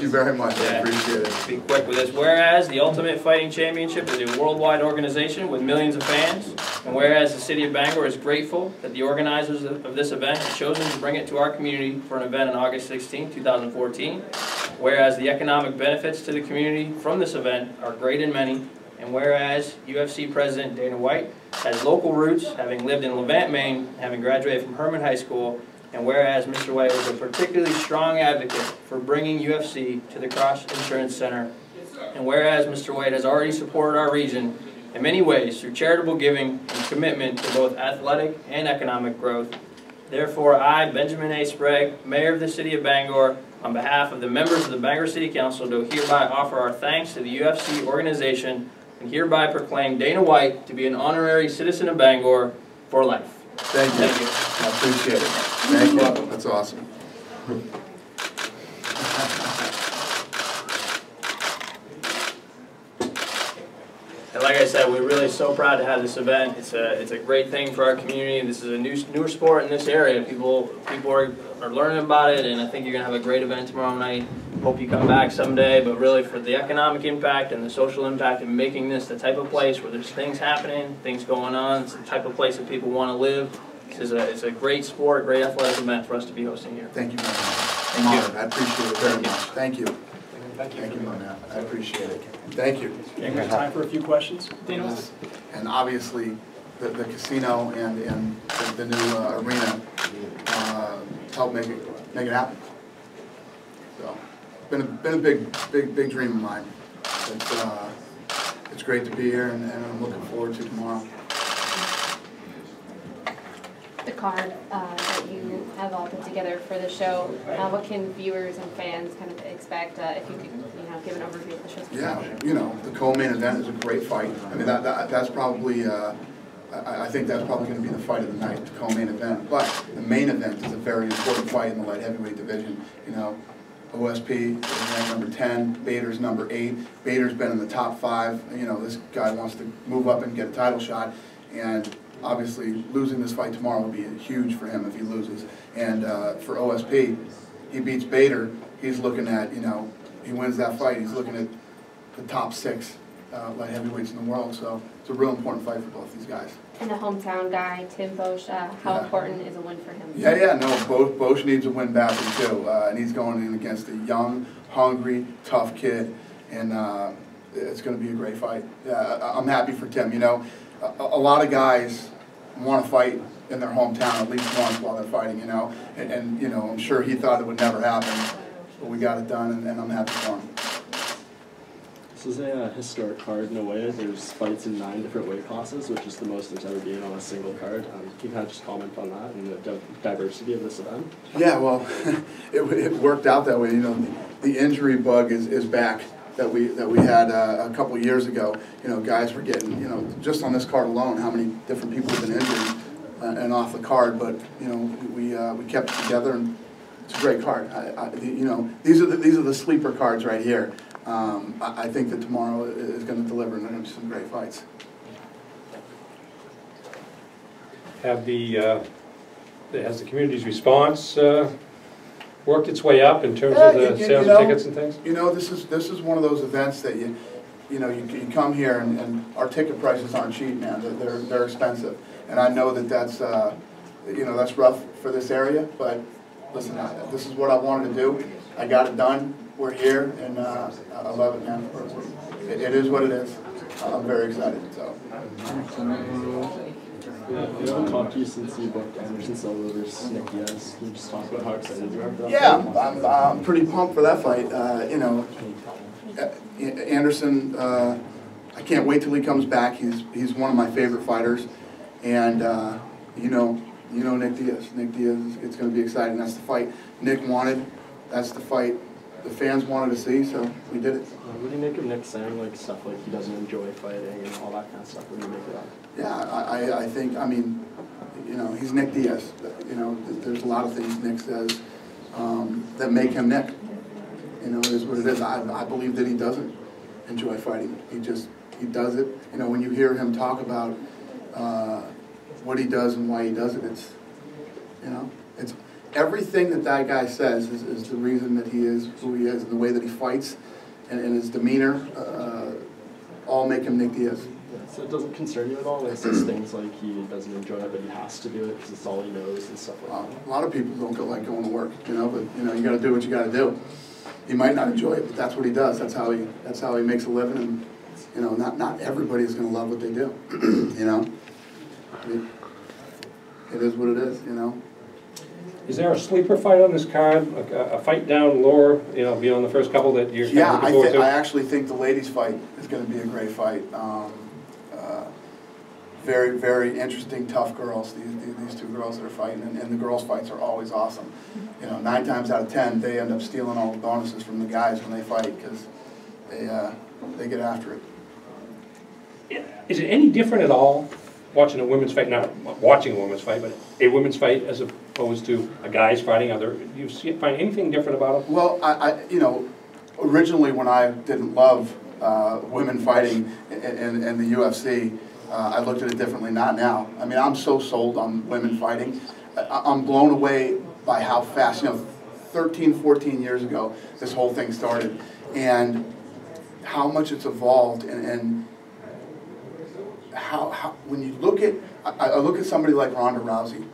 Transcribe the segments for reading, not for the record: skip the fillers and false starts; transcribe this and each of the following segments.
you very much. I appreciate it. Be quick with this. Whereas the Ultimate Fighting Championship is a worldwide organization with millions of fans, and whereas the city of Bangor is grateful that the organizers of this event have chosen to bring it to our community for an event on August 16, 2014, whereas the economic benefits to the community from this event are great and many, and whereas UFC President Dana White has local roots, having lived in Levant, Maine, having graduated from Herman High School, and whereas Mr. White was a particularly strong advocate for bringing UFC to the Cross Insurance Center, and whereas Mr. White has already supported our region in many ways through charitable giving and commitment to both athletic and economic growth, therefore I, Benjamin A. Sprague, Mayor of the City of Bangor, on behalf of the members of the Bangor City Council, do hereby offer our thanks to the UFC organization and hereby proclaim Dana White to be an honorary citizen of Bangor for life. Thank you. Thank you. I appreciate it. Thank you. That's awesome. And like I said, we're really so proud to have this event. It's a great thing for our community. This is a newer sport in this area. People are learning about it, and I think you're going to have a great event tomorrow night. Hope you come back someday, but really for the economic impact and the social impact of making this the type of place where there's things happening, things going on, it's the type of place that people want to live. It's a great sport, great athletic event for us to be hosting here. Thank you very much. Thank you. I appreciate it very much. Thank you. Thank you. Thank you on that. I appreciate it. Thank you. Okay, we have time for a few questions. Dana? And obviously, the casino and the new arena helped make it happen. So, been a big dream of mine. It's great to be here, and I'm looking forward to tomorrow. The card that you have all put together for the show, what can viewers and fans kind of expect if you could, give an overview of the show? Yeah, the co-main event is a great fight. I mean, that's probably, I think that's probably going to be the fight of the night, the co-main event. But the main event is a very important fight in the light heavyweight division. OSP is ranked number 10, Bader's number 8. Bader's been in the top 5. This guy wants to move up and get a title shot, and obviously losing this fight tomorrow would be huge for him if he loses. And for OSP, he beats Bader. He's looking at, he wins that fight, he's looking at the top 6 light heavyweights in the world. So it's a real important fight for both these guys. And the hometown guy, Tim Bosch, how important is a win for him? No, Bosch needs a win badly too. And he's going in against a young, hungry, tough kid. And it's going to be a great fight. I'm happy for Tim. A lot of guys want to fight in their hometown at least once while they're fighting, and I'm sure he thought it would never happen, but we got it done, and I'm happy for him. This is a historic card in a way. There's fights in 9 different weight classes, which is the most there's ever been on a single card. Can you kind of just comment on that and the diversity of this event? Yeah, well, it worked out that way. The injury bug is back that we had a couple of years ago. Guys were getting, just on this card alone, how many different people have been injured and off the card. But we kept it together, and it's a great card. These are the sleeper cards right here. I think that tomorrow is going to deliver, and there are going to be some great fights. Has the community's response worked its way up in terms of the sales of tickets and things? This is one of those events that you come here and our ticket prices aren't cheap, man. They're expensive, and I know that's that's rough for this area. But listen, this is what I wanted to do. I got it done. We're here, and I love it, man. It is what it is. I'm very excited. So. Yeah, we haven't talked to you since you booked Anderson Silva versus Nick Diaz. Can you just talk about how excited you are for that? Yeah, I'm pretty pumped for that fight. Anderson, I can't wait till he comes back. He's one of my favorite fighters, and Nick Diaz. Nick Diaz, it's going to be exciting. That's the fight Nick wanted. That's the fight the fans wanted to see, so we did it. What do you make of Nick saying stuff like he doesn't enjoy fighting and all that kind of stuff? What do you make of that? Yeah, I think, he's Nick Diaz. There's a lot of things Nick says that make him Nick. It is what it is. I believe that he doesn't enjoy fighting. He does it. When you hear him talk about what he does and why he does it, everything that guy says is the reason that he is who he is, and the way that he fights, and his demeanor, all make him Nick Diaz. So it doesn't concern you at all when it says things like he doesn't enjoy it, but he has to do it because it's all he knows and stuff like that? A lot of people don't like going to work, you know, but you got to do what you got to do. He might not enjoy it, but that's what he does. That's how he makes a living, and you know, not everybody is going to love what they do. You know, it is what it is. You know. Is there a sleeper fight on this card, like a fight down lower, you know, beyond the first couple that you're kind of looking forward to? I actually think the ladies' fight is going to be a great fight. Very, very interesting, tough girls. These two girls that are fighting, and the girls' fights are always awesome. You know, 9 times out of 10, they end up stealing all the bonuses from the guys when they fight because they get after it. Is it any different at all watching a women's fight? Not watching a women's fight, but a women's fight as opposed to a guy's fighting. Do you find anything different about them? Well, you know, originally when I didn't love women fighting in the UFC. I looked at it differently, not now. I mean, I'm so sold on women fighting. I'm blown away by how fast, you know, 13, 14 years ago, this whole thing started, and how much it's evolved, and how when you look at, I look at somebody like Ronda Rousey,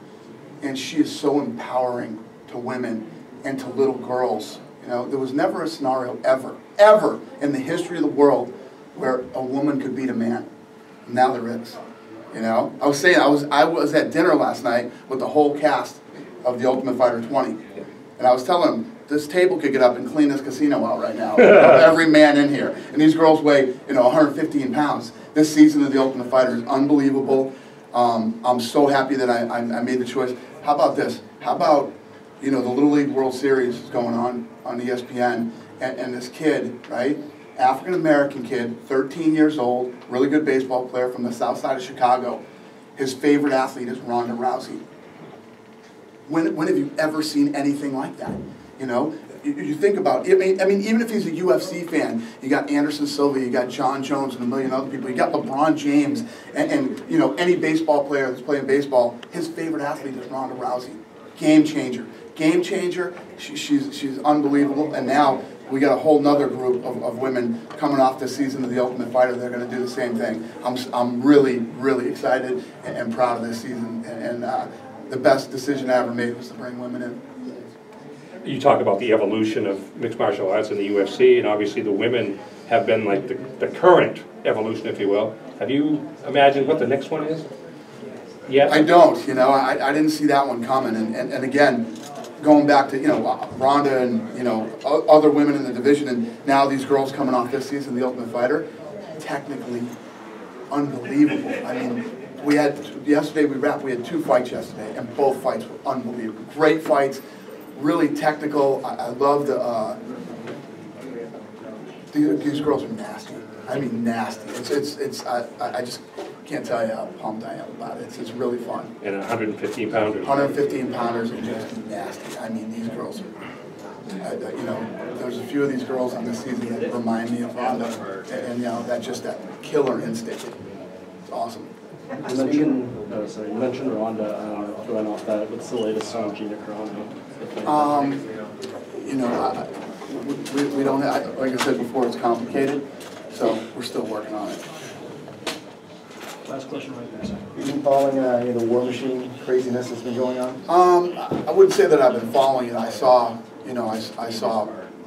and she is so empowering to women and to little girls. You know, there was never a scenario ever in the history of the world where a woman could beat a man. Now there is. You know, I was saying I was at dinner last night with the whole cast of The Ultimate Fighter 20, and I was telling them this table could get up and clean this casino out right now. Every man in here, and these girls weigh 115 pounds. This season of The Ultimate Fighter is unbelievable. I'm so happy that I made the choice. How about this? How about the Little League World Series is going on ESPN, and this kid, right? African-American kid, 13 years old, really good baseball player from the south side of Chicago. His favorite athlete is Ronda Rousey. When have you ever seen anything like that? You know, you think about it. I mean, even if he's a UFC fan, you got Anderson Silva, you got John Jones, and a million other people. You got LeBron James, and any baseball player that's playing baseball, his favorite athlete is Ronda Rousey. Game changer. Game changer. She's unbelievable, and now we got a whole nother group of women coming off this season of The Ultimate Fighter. They're going to do the same thing. I'm really, really excited and proud of this season. And the best decision I ever made was to bring women in. You talk about the evolution of mixed martial arts in the UFC, and obviously the women have been like the current evolution, if you will. Have you imagined what the next one is? Yes? I don't. I didn't see that one coming. And again, going back to, Ronda and, other women in the division, and now these girls coming off this season, The Ultimate Fighter, technically unbelievable. I mean, yesterday we had 2 fights yesterday, and both fights were unbelievable. Great fights, really technical. I love these girls are nasty. I mean, nasty. I just can't tell you how pumped I am about it. It's really fun. And 115 pounders. 115 pounders are just nasty. I mean, these girls are, there's a few of these girls on this season that remind me of Ronda, and that killer instinct. It's awesome. You mentioned Ronda. Going off that, what's the latest on Gina Carano? We don't have, like I said before, it's complicated, so we're still working on it. Last question right there, sir. You've been following the War Machine craziness that's been going on? I wouldn't say that I've been following it. I saw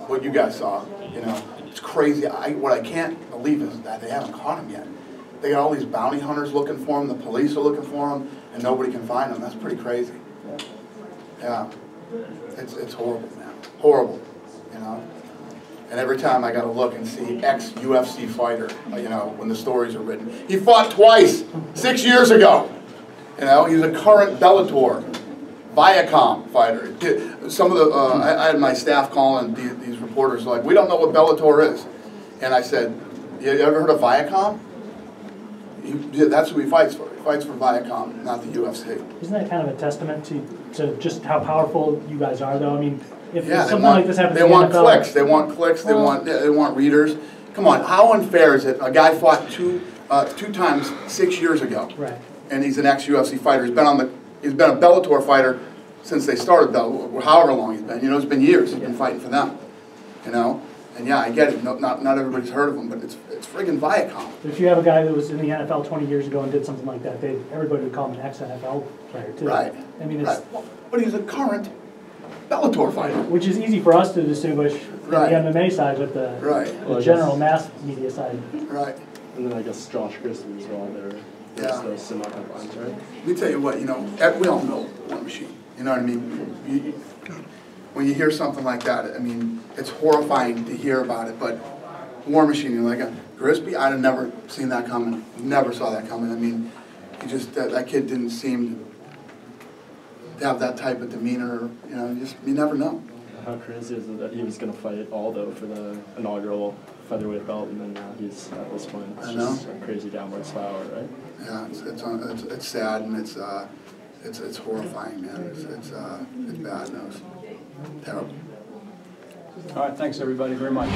what you guys saw. It's crazy. What I can't believe is that they haven't caught him yet. They got all these bounty hunters looking for him. The police are looking for him, and nobody can find him. That's pretty crazy. Yeah, it's horrible, man. Horrible. And every time I got to look and see ex-UFC fighter, when the stories are written. He fought twice, 6 years ago. He's a current Bellator, Viacom fighter. Some of the, I had my staff calling these reporters like, we don't know what Bellator is. And I said, you ever heard of Viacom? That's who he fights for. He fights for Viacom, not the UFC. Isn't that kind of a testament to just how powerful you guys are, though? I mean, if something want, like this happens, they want clicks. They want clicks. They want readers. Come on, how unfair is it? A guy fought two times 6 years ago, right? And he's an ex-UFC fighter. He's been a Bellator fighter since they started, though, however long he's been. You know, it's been years he's been fighting for them. You know, and yeah, I get it. No, not everybody's heard of him, but it's friggin' Viacom. But if you have a guy that was in the NFL 20 years ago and did something like that, everybody would call him an ex-NFL player too. Right. I mean, it's right. But he's a current Bellator fighter. which is easy for us to distinguish from Right. the MMA side, but the, Right. the general mass media side. Right. And then I guess Josh Grispi as well, they're those similar headlines, right? Let me tell you what, you know, we all know War Machine. You know what I mean? When you hear something like that, I mean, it's horrifying to hear about it, but War Machine, you're like, Grispi, I'd have never seen that coming. Never saw that coming. I mean, he just, that kid didn't seem to have that type of demeanor, you know, you never know. How crazy is it that he was going to fight Aldo for the inaugural featherweight belt, and then now he's at this point? It's just a crazy downward spiral, right? Yeah, it's sad, and it's horrifying, man. It's bad news. Terrible. All right, thanks everybody very much.